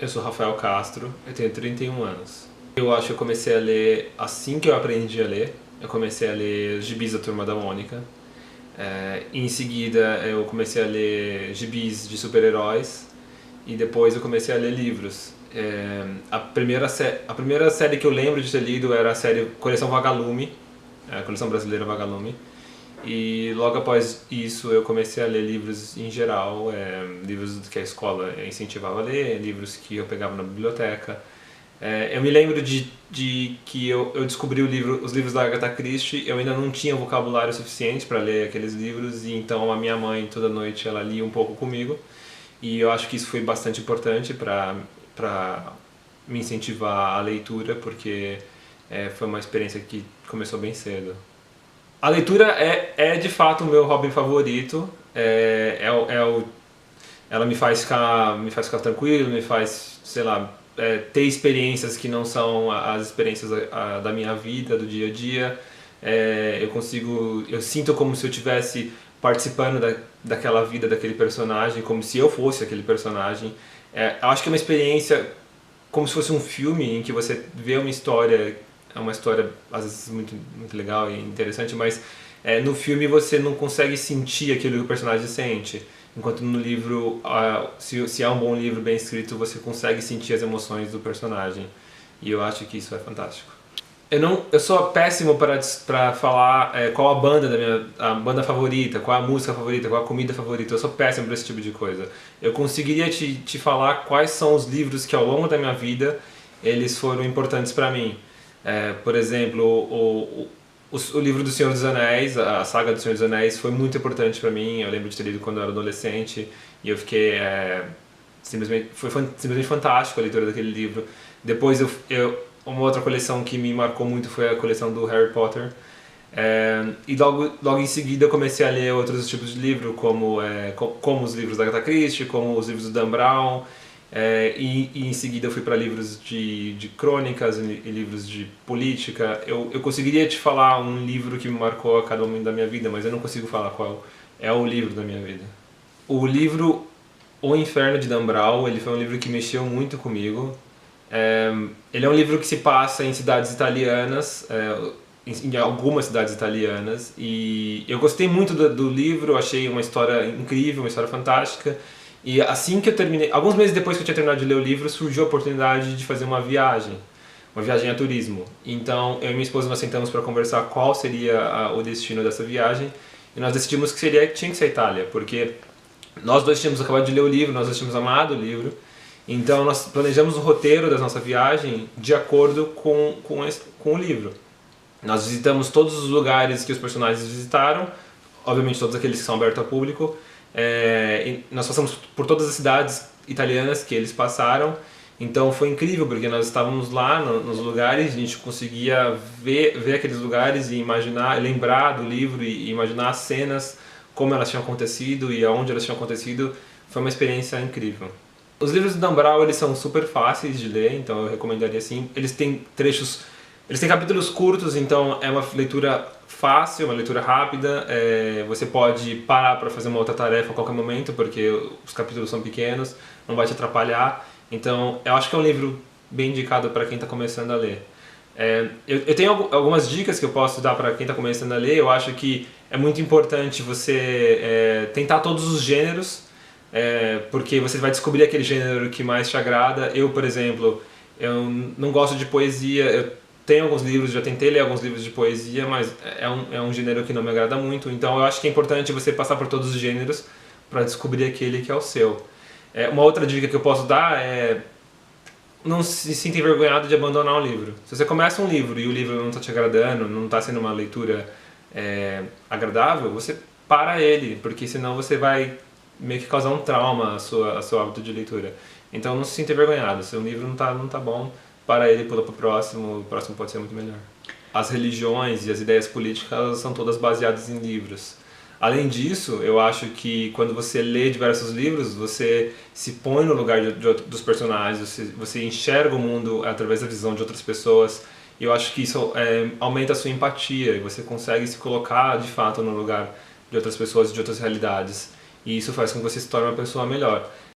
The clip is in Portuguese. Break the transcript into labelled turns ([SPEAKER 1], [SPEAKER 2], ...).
[SPEAKER 1] Eu sou Rafael Castro, eu tenho 31 anos. Eu acho que eu comecei a ler assim que eu aprendi a ler. Eu comecei a ler os gibis da Turma da Mônica. Em seguida eu comecei a ler gibis de super-heróis. E depois eu comecei a ler livros. A primeira série que eu lembro de ter lido era a série Coleção Vagalume, a coleção brasileira Vagalume. E logo após isso eu comecei a ler livros em geral, livros que a escola incentivava a ler, livros que eu pegava na biblioteca. Eu me lembro de que eu descobri os livros da Agatha Christie. Eu ainda não tinha vocabulário suficiente para ler aqueles livros, e então a minha mãe toda noite ela lia um pouco comigo. E eu acho que isso foi bastante importante para me incentivar a leitura, porque foi uma experiência que começou bem cedo. A leitura é de fato o meu hobby favorito. Ela me faz ficar tranquilo, me faz, sei lá, ter experiências que não são as experiências da minha vida, do dia a dia. Eu sinto como se eu estivesse participando daquela vida, daquele personagem, como se eu fosse aquele personagem. Eu acho que é uma experiência como se fosse um filme em que você vê uma história. É uma história às vezes muito, muito legal e interessante, mas no filme você não consegue sentir aquilo que o personagem sente. Enquanto no livro, se é um bom livro bem escrito, você consegue sentir as emoções do personagem. E eu acho que isso é fantástico. Eu sou péssimo para falar qual a banda favorita, qual a música favorita, qual a comida favorita. Eu sou péssimo para esse tipo de coisa. Eu conseguiria te falar quais são os livros que ao longo da minha vida eles foram importantes para mim. Por exemplo, o livro do Senhor dos Anéis, a saga do Senhor dos Anéis, foi muito importante para mim. Eu lembro de ter lido quando eu era adolescente e eu fiquei foi simplesmente fantástico a leitura daquele livro. Depois uma outra coleção que me marcou muito foi a coleção do Harry Potter. E logo em seguida eu comecei a ler outros tipos de livro, como os livros da Agatha Christie, como os livros do Dan Brown. E em seguida eu fui para livros de crônicas e livros de política. Eu conseguiria te falar um livro que me marcou a cada momento da minha vida, mas eu não consigo falar qual é o livro da minha vida. O livro O Inferno de Dan Brown, ele foi um livro que mexeu muito comigo. Ele é um livro que se passa em cidades italianas, em algumas cidades italianas, e eu gostei muito do livro, achei uma história incrível, uma história fantástica. E assim que eu terminei, alguns meses depois que eu tinha terminado de ler o livro, surgiu a oportunidade de fazer uma viagem a turismo. Então eu e minha esposa nós sentamos para conversar qual seria o destino dessa viagem, e nós decidimos que tinha que ser a Itália, porque nós dois tínhamos acabado de ler o livro, nós dois tínhamos amado o livro. Então nós planejamos o roteiro da nossa viagem de acordo com o livro. Nós visitamos todos os lugares que os personagens visitaram, obviamente todos aqueles que são abertos ao público. E nós passamos por todas as cidades italianas que eles passaram. Então foi incrível, porque nós estávamos lá nos lugares, a gente conseguia ver aqueles lugares e imaginar, lembrar do livro e imaginar as cenas, como elas tinham acontecido e aonde elas tinham acontecido. Foi uma experiência incrível. Os livros do Dan Brown, eles são super fáceis de ler, então eu recomendaria sim. Eles têm capítulos curtos, então é uma leitura fácil, uma leitura rápida. Você pode parar para fazer uma outra tarefa a qualquer momento, porque os capítulos são pequenos, não vai te atrapalhar. Então eu acho que é um livro bem indicado para quem está começando a ler. Eu tenho algumas dicas que eu posso dar para quem está começando a ler. Eu acho que é muito importante você tentar todos os gêneros, porque você vai descobrir aquele gênero que mais te agrada. Eu, por exemplo, eu não gosto de poesia. Eu tenho alguns livros, já tentei ler alguns livros de poesia, mas é um gênero que não me agrada muito. Então eu acho que é importante você passar por todos os gêneros para descobrir aquele que é o seu. Uma outra dica que eu posso dar é: não se sinta envergonhado de abandonar um livro. Se você começa um livro e o livro não está te agradando, não está sendo uma leitura agradável, você para ele, porque senão você vai meio que causar um trauma ao seu hábito de leitura. Então não se sinta envergonhado. Se um livro não tá bom, para ele e pula para o próximo pode ser muito melhor. As religiões e as ideias políticas são todas baseadas em livros. Além disso, eu acho que quando você lê diversos livros, você se põe no lugar dos personagens, você enxerga o mundo através da visão de outras pessoas, e eu acho que isso aumenta a sua empatia, e você consegue se colocar de fato no lugar de outras pessoas, de outras realidades, e isso faz com que você se torne uma pessoa melhor.